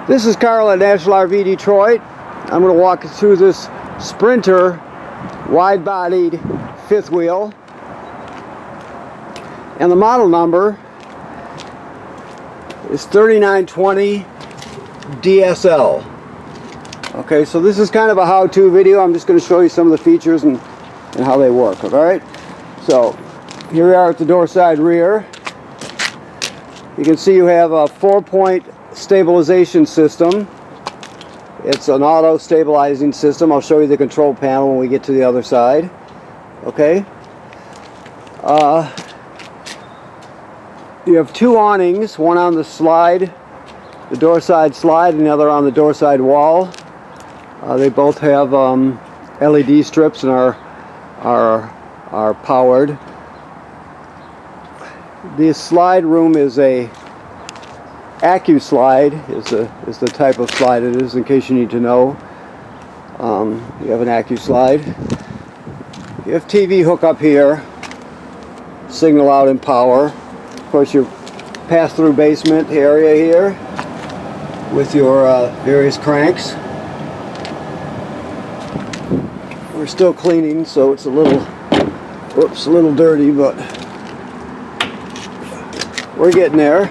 This is Carl at National RV Detroit. I'm going to walk you through this Sprinter wide-bodied fifth wheel. And the model number is 3920 DSL. Okay, so this is kind of a how-to video. I'm just going to show you some of the features and how they work. Alright, so here we are at the door side rear. You can see you have a 4-point stabilization system. It's an auto stabilizing system. I'll show you the control panel when we get to the other side. Okay. You have two awnings, one on the slide, the door side slide, and the other on the door side wall. They both have LED strips and are powered. The slide room is a AccuSlide is the type of slide it is, in case you need to know. You have an AccuSlide. You have TV hookup here, signal out and power. Of course, your pass-through basement area here with your various cranks. We're still cleaning, so it's a little dirty, but we're getting there.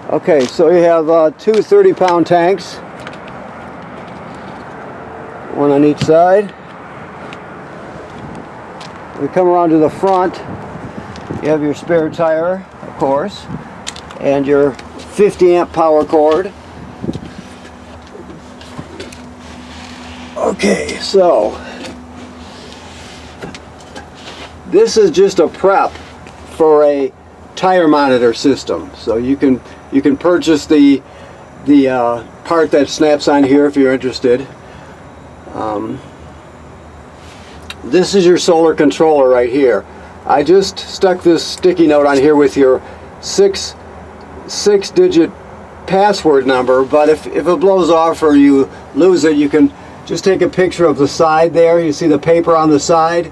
Okay, so you have two 30-pound tanks, one on each side. We come around to the front, you have your spare tire, of course, and your 50-amp power cord. Okay, so this is just a prep for a tire monitor system. So you can purchase the part that snaps on here if you're interested. This is your solar controller right here. I just stuck this sticky note on here with your six-digit password number, but if it blows off or you lose it, you can just take a picture of the side there. You see the paper on the side,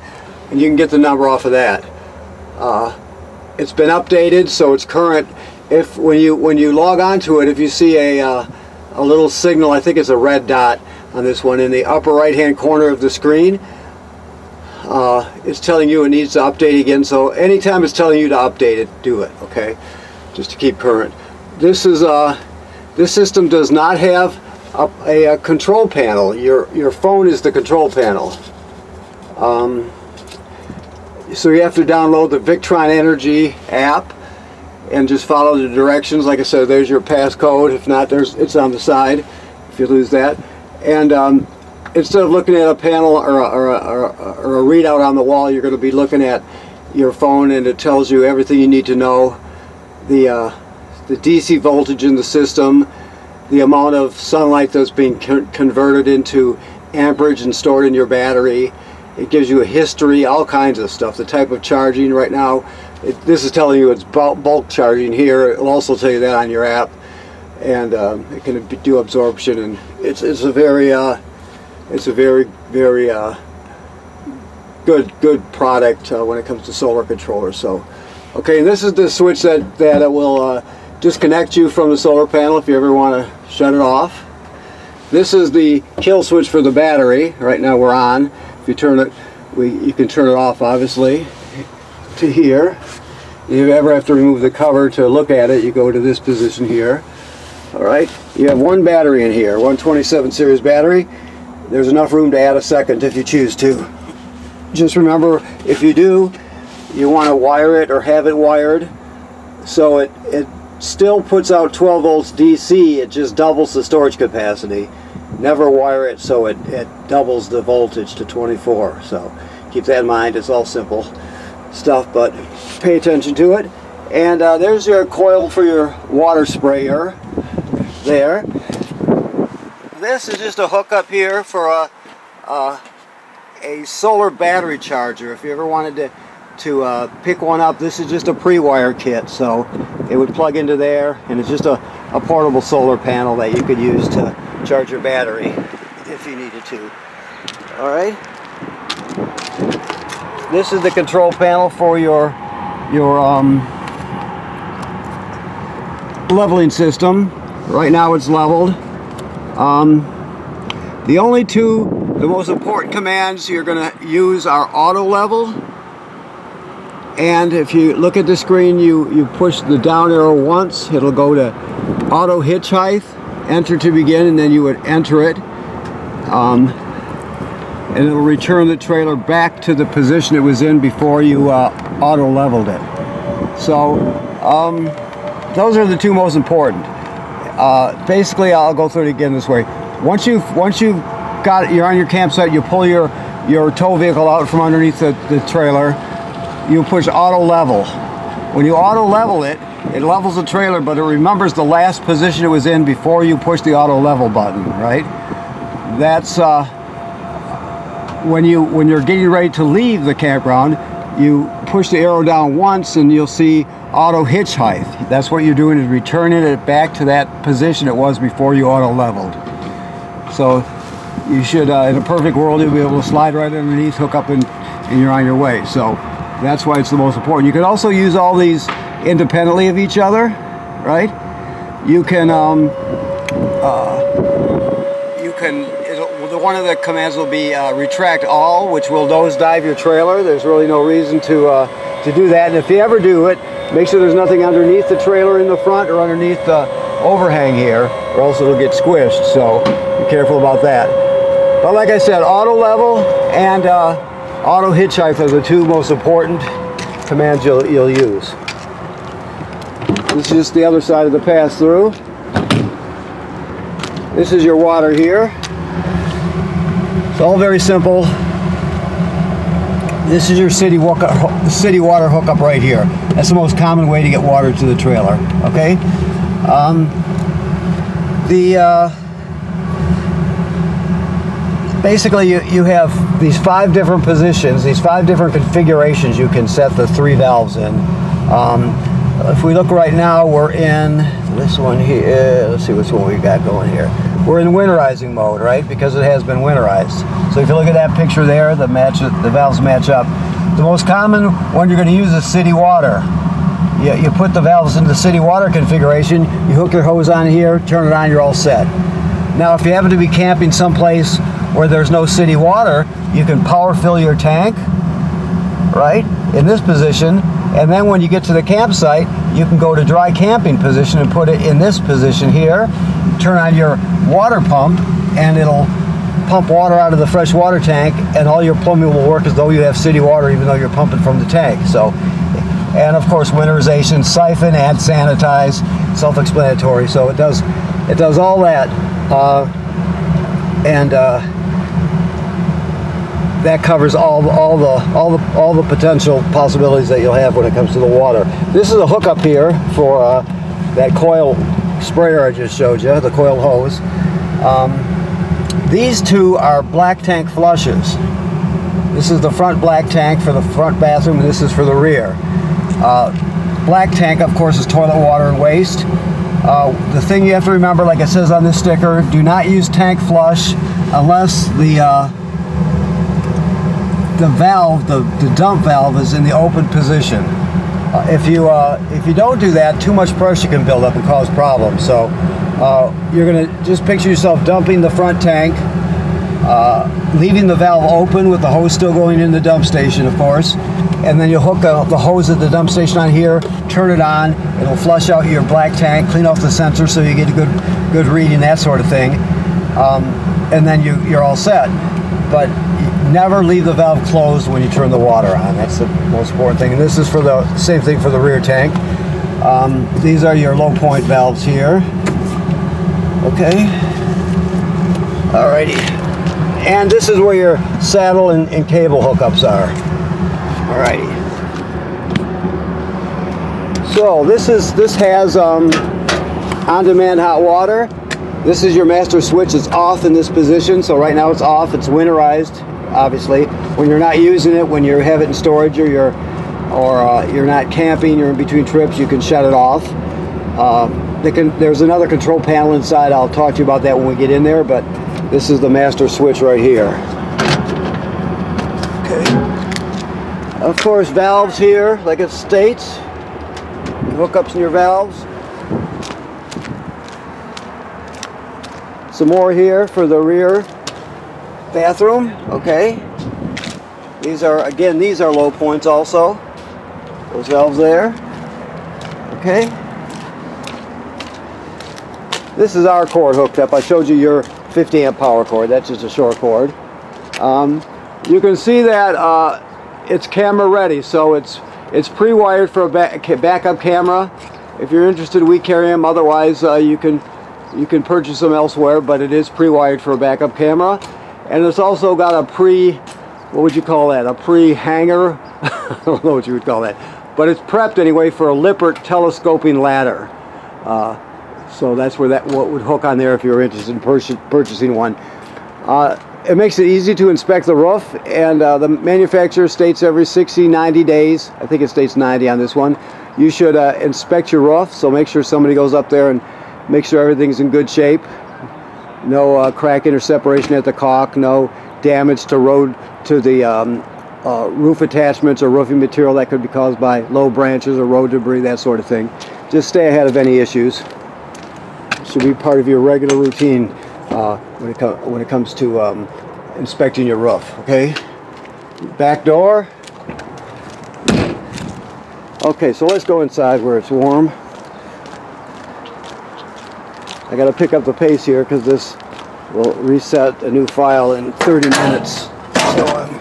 and you can get the number off of that. It's been updated, so it's current. If when you log on to it, if you see a little signal, I think it's a red dot on this one in the upper right hand corner of the screen, it's telling you it needs to update again. So anytime it's telling you to update it, do it. Okay, just to keep current. This system does not have a control panel. Your phone is the control panel. So you have to download the Victron Energy app and just follow the directions. Like I said, there's your passcode. If not, it's on the side if you lose that. And instead of looking at a panel or a readout on the wall, you're going to be looking at your phone, and it tells you everything you need to know. The DC voltage in the system, the amount of sunlight that's being converted into amperage and stored in your battery. It gives you a history, all kinds of stuff. The type of charging right now. This is telling you it's bulk charging here. It'll also tell you that on your app, and it can do absorption. And it's a very good product when it comes to solar controllers. So, okay, and this is the switch that it will disconnect you from the solar panel if you ever want to shut it off. This is the kill switch for the battery. Right now we're on. If you turn it, you can turn it off, obviously, to here. If you ever have to remove the cover to look at it, you go to this position here. Alright, you have one battery in here, 127 series battery. There's enough room to add a second if you choose to. Just remember, if you do, you want to wire it or have it wired so it still puts out 12 volts DC, it just doubles the storage capacity. Never wire it so it doubles the voltage to 24. So keep that in mind. It's all simple stuff, but pay attention to it. And there's your coil for your water sprayer there. This is just a hookup here for a solar battery charger. If you ever wanted to pick one up, this is just a pre-wire kit, so it would plug into there, and it's just a portable solar panel that you could use to charge your battery if you needed to. Alright, this is the control panel for your leveling system. Right now it's leveled. The only the most important commands you're going to use are auto level. And if you look at the screen, you push the down arrow once, it'll go to auto hitch height, enter to begin, and then you would enter it. And it'll return the trailer back to the position it was in before you auto leveled it. So those are the two most important. Basically, I'll go through it again this way. Once you've got it, you're on your campsite, you pull your tow vehicle out from underneath the trailer, you push auto level. When you auto level it, it levels the trailer, but it remembers the last position it was in before you push the auto level button, right? That's when you're getting ready to leave the campground, you push the arrow down once and you'll see auto hitch height. That's what you're doing, is returning it back to that position it was before you auto leveled. So you should, in a perfect world, you'll be able to slide right underneath, hook up, and you're on your way. So that's why it's the most important. You can also use all these independently of each other, right? You can one of the commands will be retract all, which will nosedive your trailer. There's really no reason to do that. And if you ever do it, make sure there's nothing underneath the trailer in the front or underneath the overhang here, or else it'll get squished. So be careful about that. But like I said, auto level and auto hitch height are the two most important commands you'll use. This is just the other side of the pass-through. This is your water here. It's all very simple. This is your city water hookup right here. That's the most common way to get water to the trailer. Okay. Basically, you have these 5 different positions, these 5 different configurations you can set the 3 valves in. If we look right now, we're in this one here. Let's see which one we got going here. We're in winterizing mode, right? Because it has been winterized. So if you look at that picture there, the valves match up. The most common one you're going to use is city water. You put the valves into the city water configuration, you hook your hose on here, turn it on, you're all set. Now if you happen to be camping someplace where there's no city water, you can power fill your tank, right, in this position, and then when you get to the campsite, you can go to dry camping position and put it in this position here, turn on your water pump, and it'll pump water out of the fresh water tank, and all your plumbing will work as though you have city water, even though you're pumping from the tank. So, and of course winterization, siphon, add, sanitize, self-explanatory. So it does all that, and that covers all the potential possibilities that you'll have when it comes to the water. This is a hookup here for that coil sprayer I just showed you, the coil hose. These two are black tank flushes. This is the front black tank for the front bathroom, and this is for the rear. Black tank, of course, is toilet water and waste. The thing you have to remember, like it says on this sticker, do not use tank flush unless the valve, the dump valve, is in the open position. If you don't do that, too much pressure can build up and cause problems. So you're going to just picture yourself dumping the front tank, leaving the valve open with the hose still going in the dump station, of course, and then you'll hook the hose at the dump station on here, turn it on, it'll flush out your black tank, clean off the sensor so you get a good reading, that sort of thing, and then you're all set. But never leave the valve closed when you turn the water on. That's the most important thing. And this is for the same thing for the rear tank. These are your low point valves here. Okay. Alrighty. And this is where your saddle and cable hookups are. Alrighty. So this has on-demand hot water. This is your master switch. It's off in this position. So right now it's off. It's winterized, obviously. When you're not using it, when you have it in storage, or you're not camping, you're in between trips, you can shut it off. There's another control panel inside. I'll talk to you about that when we get in there, but this is the master switch right here. Okay. Of course, valves here, like it states. Hookups in your valves. Some more here for the rear bathroom. Okay. These are, again, these are low points also. Those valves there. Okay. This is our cord hooked up. I showed you your 50 amp power cord. That's just a short cord. You can see that it's camera ready, so it's pre-wired for a backup camera. If you're interested, we carry them. Otherwise, you can purchase them elsewhere, but it is pre-wired for a backup camera. And it's also got a what would you call that? A pre-hanger? I don't know what you would call that. But it's prepped anyway for a Lippert telescoping ladder. So that's where what would hook on there if you're interested in purchasing one. It makes it easy to inspect the roof, and the manufacturer states every 60, 90 days, I think it states 90 on this one, you should inspect your roof. So make sure somebody goes up there and make sure everything's in good shape. No cracking or separation at the caulk, no damage to the roof attachments or roofing material that could be caused by low branches or road debris, that sort of thing. Just stay ahead of any issues. Should be part of your regular routine when it comes to inspecting your roof. Okay, back door. Okay, so let's go inside where it's warm. I got to pick up the pace here because this will reset a new file in 30 minutes. So I'm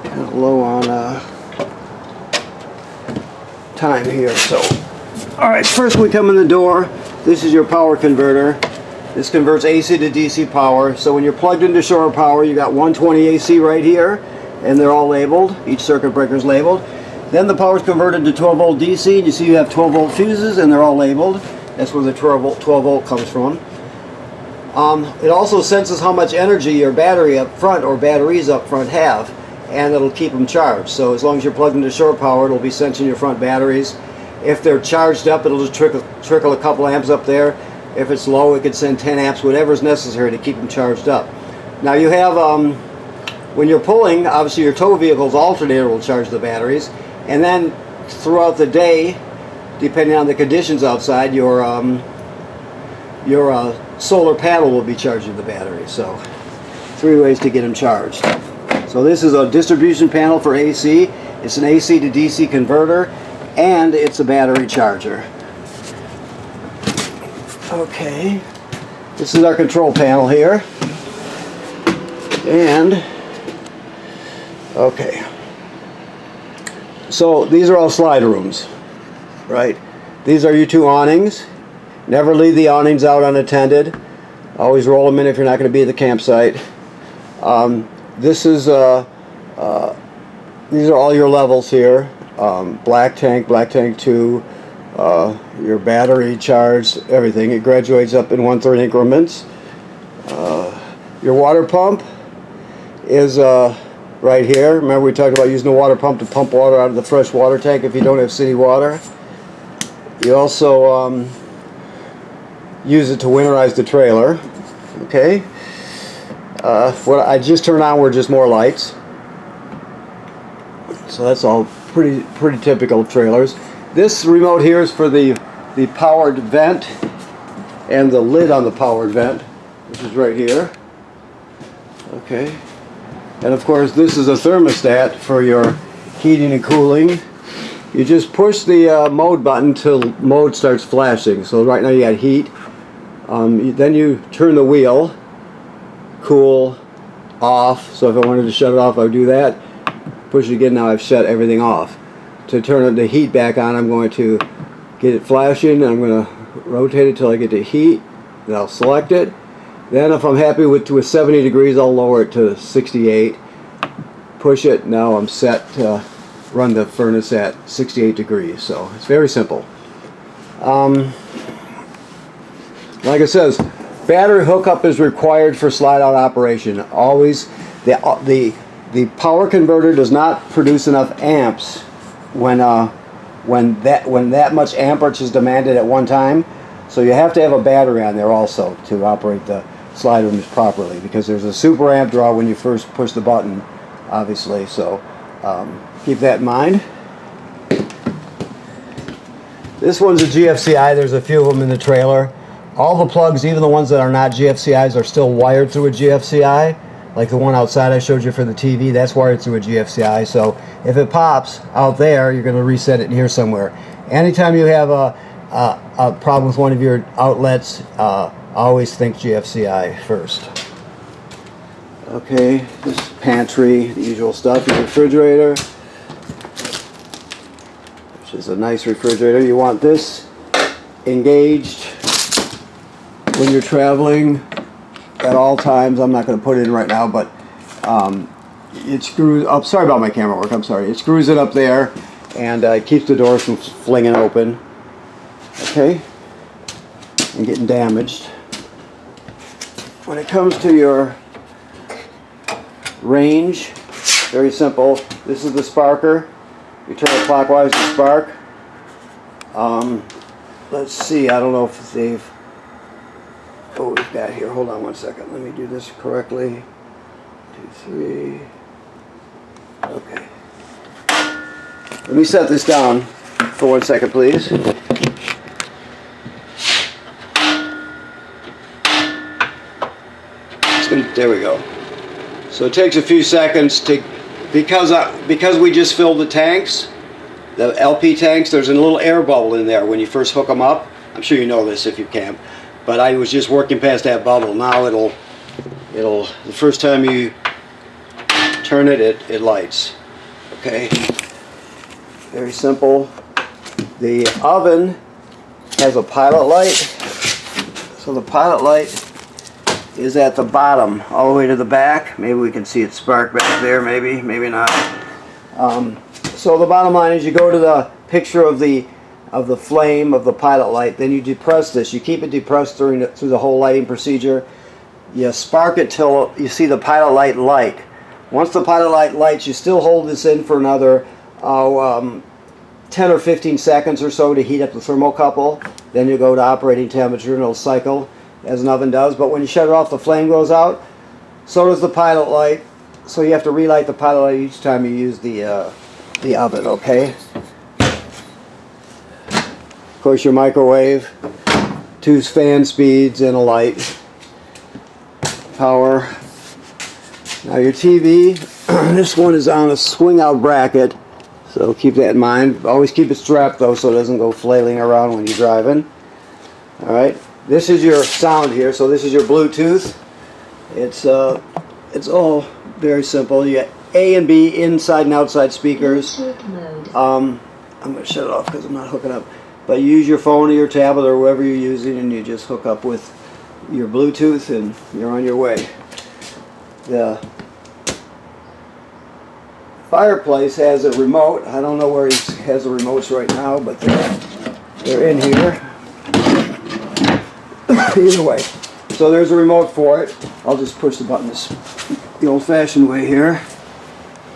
kind of low on time here. So, all right, first we come in the door. This is your power converter. This converts AC to DC power. So when you're plugged into shore power, you got 120 AC right here, and they're all labeled. Each circuit breaker is labeled. Then the power is converted to 12 volt DC, and you see you have 12 volt fuses, and they're all labeled. That's where the 12 volt comes from. It also senses how much energy your battery up front or batteries up front have, and it'll keep them charged. So as long as you're plugged into shore power, it'll be sensing your front batteries. If they're charged up, it'll just trickle a couple amps up there. If it's low, it could send 10 amps, whatever's necessary to keep them charged up. Now you have, when you're pulling, obviously your tow vehicle's alternator will charge the batteries, and then throughout the day, depending on the conditions outside, your solar panel will be charging the battery. So 3 ways to get them charged. So this is a distribution panel for AC. It's an AC to DC converter, and it's a battery charger. Okay, this is our control panel here. And okay, so these are all slide rooms, right? These are your 2 awnings. Never leave the awnings out unattended. Always roll them in if you're not going to be at the campsite. This is these are all your levels here. Black tank 2, your battery charged, everything. It graduates up in 1/3 increments. Your water pump is right here. Remember we talked about using the water pump to pump water out of the fresh water tank if you don't have city water. You also use it to winterize the trailer. Okay. What I just turned on were just more lights. So that's all pretty typical of trailers. This remote here is for the powered vent and the lid on the powered vent, which is right here. Okay. And of course this is a thermostat for your heating and cooling. You just push the mode button till mode starts flashing. So right now you got heat. Then you turn the wheel, cool, off. So if I wanted to shut it off, I would do that. Push it again. Now I've shut everything off. To turn the heat back on, I'm going to get it flashing. I'm going to rotate it till I get to heat. Then I'll select it. Then if I'm happy with 70 degrees, I'll lower it to 68. Push it. Now I'm set to run the furnace at 68 degrees. So it's very simple. Like I says, battery hookup is required for slide out operation. Always, the power converter does not produce enough amps when that much amperage is demanded at one time. So you have to have a battery on there also to operate the slide rooms properly, because there's a super amp draw when you first push the button, obviously. So keep that in mind. This one's a GFCI. There's a few of them in the trailer. all the plugs, even the ones that are not GFCIs, are still wired through a GFCI. Like the one outside I showed you for the TV, that's wired through a GFCI. So if it pops out there, you're going to reset it in here somewhere. Anytime you have a problem with one of your outlets, always think GFCI first. Okay, this is pantry, the usual stuff. Your refrigerator, which is a nice refrigerator. You want this engaged when you're traveling at all times. I'm not going to put it in right now, but it screws up. Sorry about my camera work. I'm sorry. It screws it up there and keeps the doors from flinging open. Okay, and getting damaged. When it comes to your range, very simple. This is the sparker. You turn it clockwise to spark. Let's see. I don't know if they've. Oh, we've got here. Hold on one second. Let me do this correctly. 2, 3. Okay. Let me set this down for 1 second, please. There we go. So it takes a few seconds to, because we just filled the tanks, the LP tanks. There's a little air bubble in there when you first hook them up. I'm sure you know this if you can. But I was just working past that bubble. Now it'll the first time you turn it, it lights. Okay. Very simple. The oven has a pilot light. So the pilot light is at the bottom, all the way to the back. Maybe we can see it spark back there. Maybe not. So the bottom line is, you go to the picture of the flame of the pilot light, then you depress this. You keep it depressed through the whole lighting procedure. You spark it till you see the pilot light light. Once the pilot light lights, you still hold this in for another 10 or 15 seconds or so to heat up the thermocouple. Then you go to operating temperature and it'll cycle as an oven does. But when you shut it off, the flame goes out. So does the pilot light. So you have to relight the pilot light each time you use the oven. Okay. Of course, your microwave, 2 fan speeds and a light. Power. Now your TV, this one is on a swing out bracket, so keep that in mind. Always keep it strapped though, so it doesn't go flailing around when you're driving. Alright, this is your sound here, so this is your Bluetooth. It's all very simple. You got A and B inside and outside speakers. I'm going to shut it off because I'm not hooking up. But you use your phone or your tablet or whatever you're using, and you just hook up with your Bluetooth and you're on your way. The fireplace has a remote. I don't know where he has the remotes right now, but they're in here. Either way. So there's a remote for it. I'll just push the button the old-fashioned way here.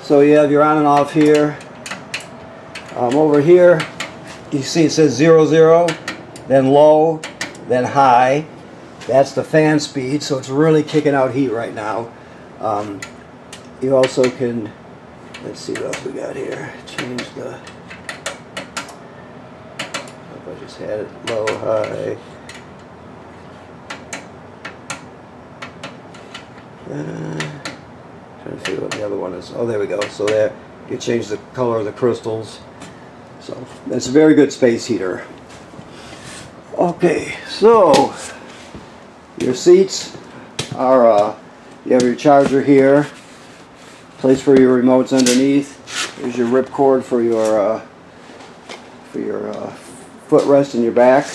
So you have your on and off here. Over here, you see it says 00, then low, then high. That's the fan speed, so it's really kicking out heat right now. You also can, let's see what else we got here. Change the, I just had it low, high. Trying to figure out what the other one is. Oh, there we go. So there, you change the color of the crystals. So that's a very good space heater. Okay, so your seats are, you have your charger here, place for your remotes underneath. There's your ripcord for your footrest and your back.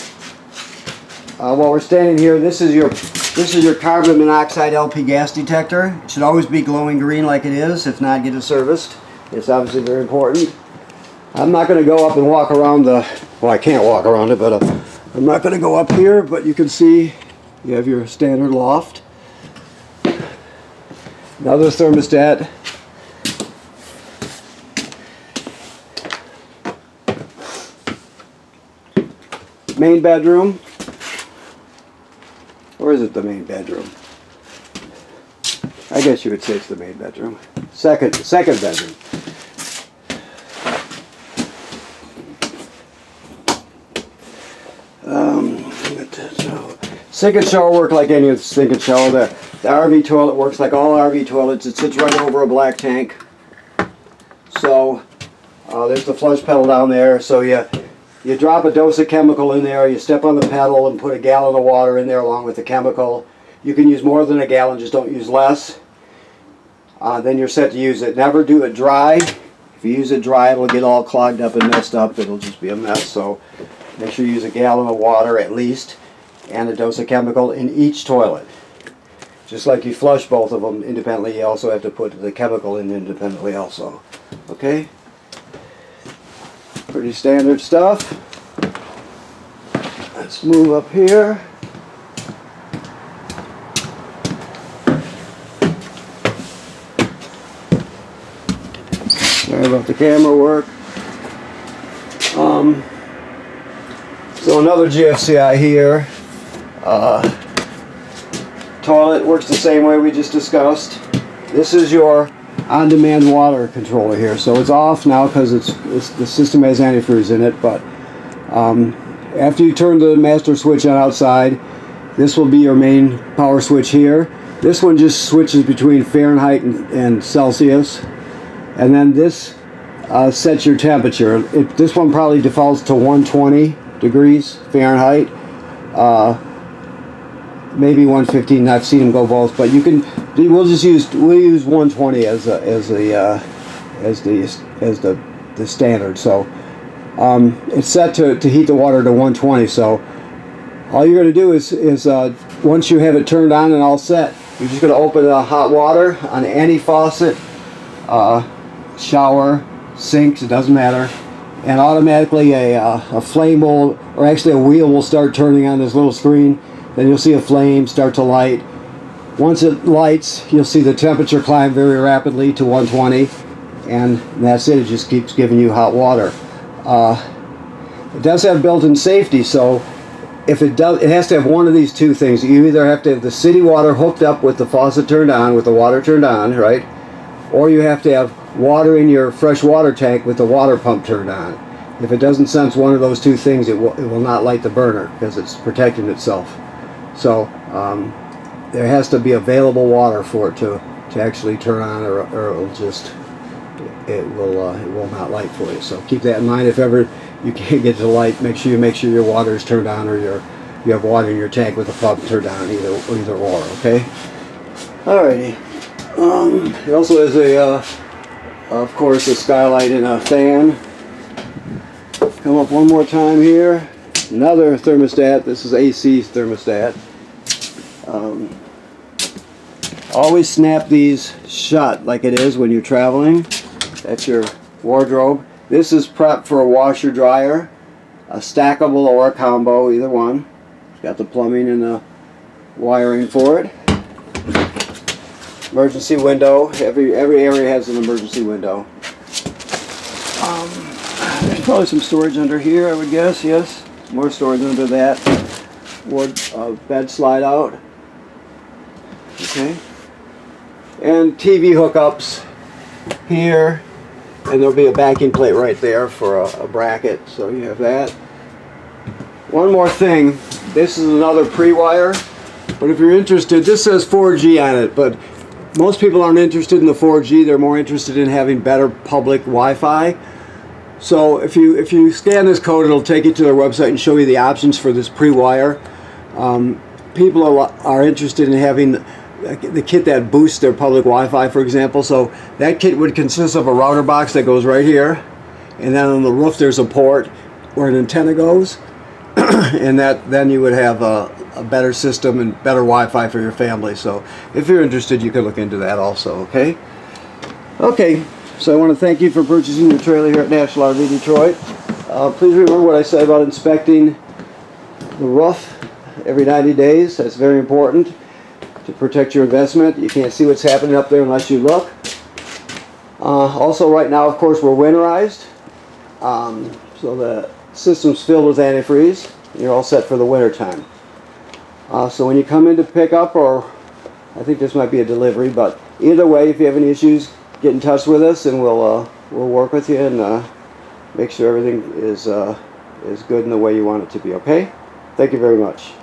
While we're standing here, this is your carbon monoxide LP gas detector. It should always be glowing green like it is. If not, get it serviced. It's obviously very important. I'm not going to go up and walk around the, well, I can't walk around it, but I'm not going to go up here, but you can see you have your standard loft. Another thermostat. Main bedroom. Or is it the main bedroom? I guess you would say it's the main bedroom. Second bedroom. So Sink and shower work like any sink and shower. The RV toilet works like all RV toilets. It sits right over a black tank. So there's the flush pedal down there. So you drop a dose of chemical in there, you step on the pedal and put a gallon of water in there along with the chemical. You can use more than a gallon, just don't use less. Then you're set to use it. Never do it dry. If you use it dry, it'll get all clogged up and messed up. It'll just be a mess. So make sure you use a gallon of water at least and a dose of chemical in each toilet. Just like you flush both of them independently, you also have to put the chemical in independently also. Okay? Pretty standard stuff. Let's move up here. Sorry about the camera work. So another GFCI here. Toilet works the same way we just discussed. This is your on-demand water controller here. So it's off now because the system has antifreeze in it. But after you turn the master switch on outside, this will be your main power switch here. This one just switches between Fahrenheit and Celsius. And then this sets your temperature. This one probably defaults to 120 degrees Fahrenheit. Maybe 115. I've seen them go both, but we'll use 120 as the standard. So it's set to heat the water to 120. So all you're going to do is once you have it turned on and all set, you're just going to open the hot water on any faucet, shower, sinks, it doesn't matter, and automatically a flame will, or actually a wheel will start turning on this little screen. Then you'll see a flame start to light. Once it lights, you'll see the temperature climb very rapidly to 120, and that's it. It just keeps giving you hot water. It does have built-in safety, so if it has to have one of these two things. You either have to have the city water hooked up with the faucet turned on, with the water turned on, right? Or you have to have water in your fresh water tank with the water pump turned on. If it doesn't sense one of those two things, it will not light the burner because it's protecting itself. So there has to be available water for it to actually turn on, or it will not light for you. So keep that in mind. If ever you can't get to light, make sure your water is turned on, or you have water in your tank with the pump turned on, either or. Okay. Alrighty. It also has of course, a skylight and a fan. Come up one more time here. Another thermostat. This is AC thermostat. Always snap these shut like it is when you're traveling. That's your wardrobe. This is prep for a washer dryer, a stackable or a combo, either one. It's got the plumbing and the wiring for it. Emergency window. Every area has an emergency window. There's probably some storage under here, I would guess. Yes, more storage under that. Bed slide out. Okay. And TV hookups here, and there'll be a backing plate right there for a bracket. So you have that. One more thing. This is another pre-wire, but if you're interested, this says 4G on it, but most people aren't interested in the 4G. They're more interested in having better public Wi-Fi. So if you scan this code, it'll take you to their website and show you the options for this pre-wire. People are interested in having the kit that boosts their public Wi-Fi, for example. So that kit would consist of a router box that goes right here, and then on the roof there's a port where an antenna goes, and then you would have a better system and better Wi-Fi for your family. So if you're interested, you can look into that also. Okay. So I want to thank you for purchasing your trailer here at National RV Detroit. Please remember what I said about inspecting the roof every 90 days. That's very important to protect your investment. You can't see what's happening up there unless you look. Also, right now, of course, we're winterized. So the system's filled with antifreeze. You're all set for the winter time. So when you come in to pick up, or I think this might be a delivery, but either way, if you have any issues, get in touch with us, and we'll work with you and make sure everything is good in the way you want it to be. Okay? Thank you very much.